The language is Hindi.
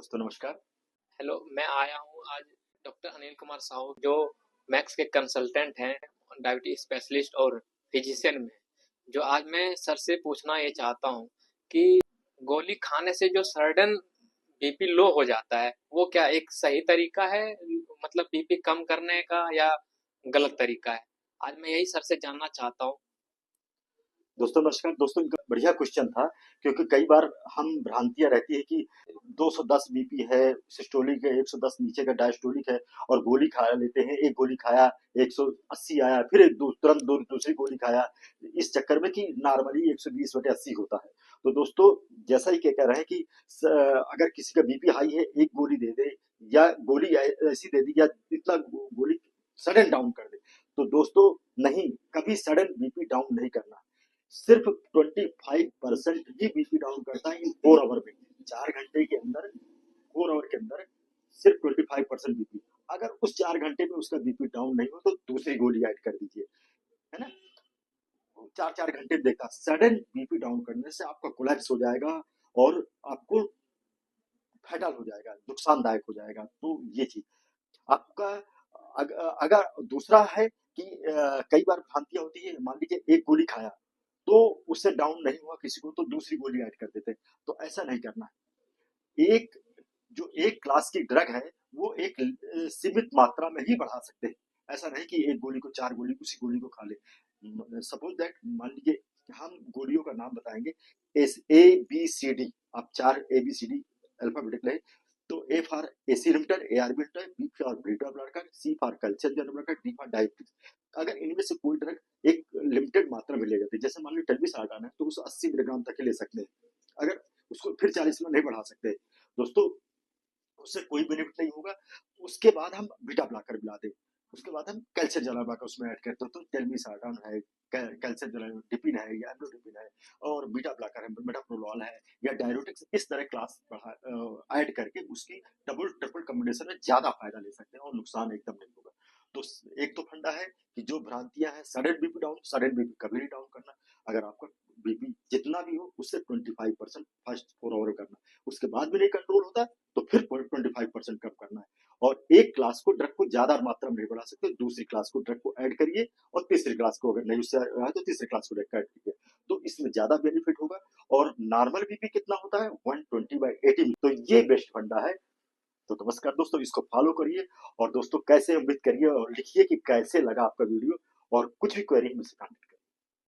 दोस्तों नमस्कार। हेलो, मैं आया हूँ आज डॉक्टर अनिल कुमार साहू जो मैक्स के कंसल्टेंट हैं, डायबिटीज स्पेशलिस्ट और फिजिशियन में। जो आज मैं सर से पूछना ये चाहता हूँ कि गोली खाने से जो सडन बीपी लो हो जाता है, वो क्या एक सही तरीका है, मतलब बीपी कम करने का, या गलत तरीका है? आज मैं यही सर से जानना चाहता हूँ। दोस्तों नमस्कार। दोस्तों इनका बढ़िया क्वेश्चन था, क्योंकि कई बार हम भ्रांतियां रहती है कि 210 बीपी है, सिस्टोलिक है, 110 नीचे का डायस्टोलिक है और गोली खा लेते हैं। एक गोली खाया 180 आया, फिर तुरंत दूसरी गोली खाया, इस चक्कर में कि नॉर्मली 120/80 होता है। तो दोस्तों जैसा ही कह रहे हैं कि अगर किसी का बीपी हाई है, एक गोली दे दे या गोली ऐसी दे दी या इतना गोली सडन डाउन कर दे, तो दोस्तों नहीं, कभी सडन बीपी डाउन नहीं करना। सिर्फ 25% ही बीपी डाउन करता है इन 4 आवर में। 4 घंटे के अंदर, 4 आवर के अंदर सिर्फ 25% बीपी। अगर उस 4 घंटे में उसका बीपी डाउन नहीं हो तो दूसरी गोली ऐड कर दीजिए, है ना। 4 4 घंटे में देखा सडन बीपी डाउन करने से आपका कोलैप्स हो जाएगा और आपको फैटल हो जाएगा, नुकसानदायक हो जाएगा। तो ये चीज आपका अगर दूसरा है कि कई बार भ्रांतियां होती है। मान लीजिए एक गोली खाया तो उससे डाउन नहीं हुआ किसी को, तो दूसरी गोली ऐड कर देते हैं। तो ऐसा नहीं करना है। एक क्लास की ड्रग है, वो एक सीमित मात्रा में ही बढ़ा सकते हैं। ऐसा नहीं कि एक गोली को 4 गोली उसी गोली को खा ले। सपोज दैट, मान लीजिए हम गोलियों का नाम बताएंगे, ABCD। आप 4 ABCD अल्फाबेटिक ले। तो A for AC limiter, ARB limiter, B for beta blocker, C for calcium channel blocker, D for diabetes. अगर इनमें से कोई ड्रग एक लिमिटेड मात्रा में ले जाते हैं, जैसे मान लीजिए टेल्मिसार्टान है, तो उसे 80 मिलीग्राम तक ही ले सकते हैं। अगर उसको फिर 40 में नहीं बढ़ा सकते दोस्तों, उससे कोई बेनिफिट नहीं होगा। उसके बाद हम बीटा ब्लॉकर मिला दें, उसके बाद हम कैल्शियम चैनल ब्लॉकर उसमें ऐड करते हैं। तो टेल्मिसार्टान है, कैल्शियम चैनल डिपिन है या एम्लोडिपिन है, और बीटा ब्लॉकर है, मेटाप्रोलॉल है या डायरेटिक्स। इस तरह क्लास ऐड करके उसकी डबल ट्रिपल कॉम्बिनेशन में ज्यादा फायदा ले सकते हैं और नुकसान एकदम नहीं होगा। तो एक तो फंडा है कि जो भ्रांतियां हैं, sudden BP down, sudden BP कभी नहीं डाउन करना। अगर आपका बीपी जितना भी हो उससे 25% फर्स्ट 4 आवर करना। उसके बाद भी नहीं कंट्रोल होता तो फिर 25% कम करना है। और एक क्लास को ड्रग को ज्यादा मात्रा में नहीं बढ़ा सकते, दूसरी क्लास को ड्रग को ऐड करिए, और तीसरी क्लास को अगर नहीं उससे रहा तो तीसरी क्लास को ड्रग ऐड करिए। तो इसमें ज्यादा बेनिफिट होगा। और नॉर्मल बीपी कितना होता है? 120/80। तो ये बेस्ट फंडा है। तो नमस्कार दोस्तों, इसको फॉलो करिए। और दोस्तों कैसे उम्मीद करिए और लिखिए कि कैसे लगा आपका वीडियो, और कुछ भी क्वेरी मुझसे कमेंट